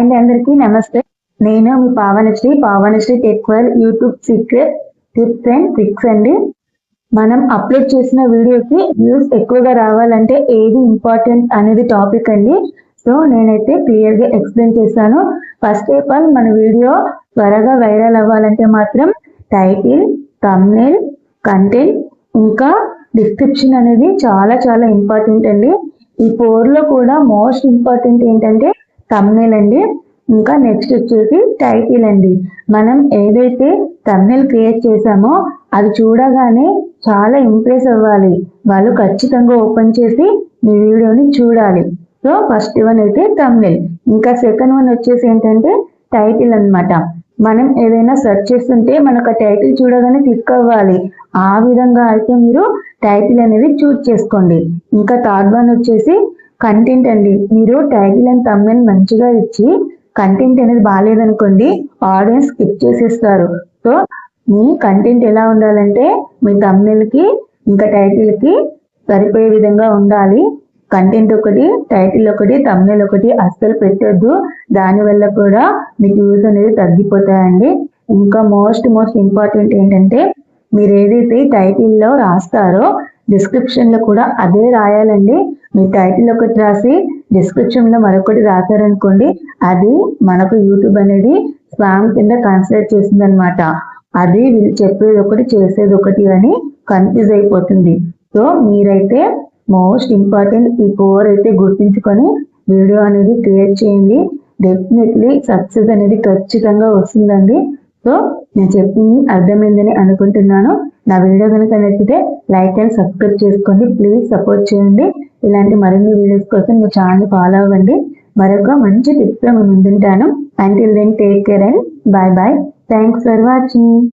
And అందరికీ నమస్తే. నేను మీ Pavanasri Techwell YouTube secret tips and tricks అండి. మనం అప్లోడ్ చేసిన వీడియోకి వ్యూస్ ఎక్కువగా రావాలంటే ఏది ఇంపార్టెంట్ అనేది టాపిక్ అండి. సో నేనైతే క్లియర్ గా ఎక్స్ప్లెయిన్ చేశాను. ఫస్ట్ ఆఫ్ ఆల్ మన వీడియో త్వరగా వైరల్ అవ్వాలంటే మాత్రం టైటిల్, థంబ్నెయిల్, కంటెంట్ ఇంకా డిస్క్రిప్షన్ అనేది చాలా చాలా ఇంపార్టెంట్ అండి. ఈ 4 లో కూడా మోస్ట్ ఇంపార్టెంట్ ఏంటంటే థంబ్నెయిల్ అండి. ఇంకా నెక్స్ట్ వచ్చేసి టైటిల్ అండి. మనం ఏదైతే థంబ్నెయిల్ క్రియేట్ చేసామో అది చూడగానే చాలా ఇంప్రెస్ అవ్వాలి. వాళ్ళు ఖచ్చితంగా ఓపెన్ చేసి మీ వీడియోని చూడాలి. సో ఫస్ట్ వన్ అయితే థంబ్నెయిల్. ఇంకా సెకండ్ వన్ వచ్చేసి ఏంటంటే టైటిల్ అన్నమాట. మనం ఏదైనా సెర్చ్ చేస్తుంటే మనకు ఆ టైటిల్ చూడగానే క్లిక్ అవ్వాలి. ఆ విధంగా అయితే మీరు టైటిల్ అనేది చూస్ చేసుకోండి. ఇంకా థర్డ్ వన్ వచ్చేసి కంటెంట్ అండి. మీరు టైటిల్ అండ్ థంబ్నెయిల్ మంచిగా ఇచ్చి కంటెంట్ అనేది బాగాలేదనుకోండి, ఆడియన్స్ స్కిప్ చేసేస్తారు. సో మీ కంటెంట్ ఎలా ఉండాలంటే మీ థంబ్నెయిల్ కి ఇంకా టైటిల్ కి సరిపోయే విధంగా ఉండాలి. కంటెంట్ ఒకటి, టైటిల్ ఒకటి, థంబ్నెయిల్ ఒకటి అస్సలు పెట్టొద్దు. దానివల్ల కూడా మీకు వ్యూస్ అనేది తగ్గిపోతాయండి. ఇంకా మోస్ట్ ఇంపార్టెంట్ ఏంటంటే మీరు ఏదైతే టైటిల్లో రాస్తారో డిస్క్రిప్షన్ లో కూడా అదే రాయాలండి. మీ టైటిల్ ఒకటి రాసి డిస్క్రిప్షన్ లో మరొకటి రాశారనుకోండి, అది మనకు యూట్యూబ్ అనేది స్పామ్ కింద కన్సిడర్ చేస్తుంది అనమాట. అది వీళ్ళు చెప్పేది ఒకటి చేసేది ఒకటి అని కన్ఫ్యూజ్ అయిపోతుంది. సో మీరైతే మోస్ట్ ఇంపార్టెంట్ ఈ 4 అయితే గుర్తుంచుకొని వీడియో అనేది క్రియేట్ చేయండి. డెఫినెట్లీ సక్సెస్ అనేది ఖచ్చితంగా వస్తుందండి. సో నేను చెప్పింది అర్థమైందని అనుకుంటున్నాను. నా వీడియో కనుక నచ్చితే లైక్ అండ్ సబ్స్క్రైబ్ చేసుకోండి. ప్లీజ్ సపోర్ట్ చేయండి. ఇలాంటి మరిన్ని వీడియోస్ కోసం మీ ఛానల్ ఫాలో అవ్వండి. మరొక మంచి టిప్స్ తో మేము ముందుంటాను. Until then take care and bye bye. Thanks for watching.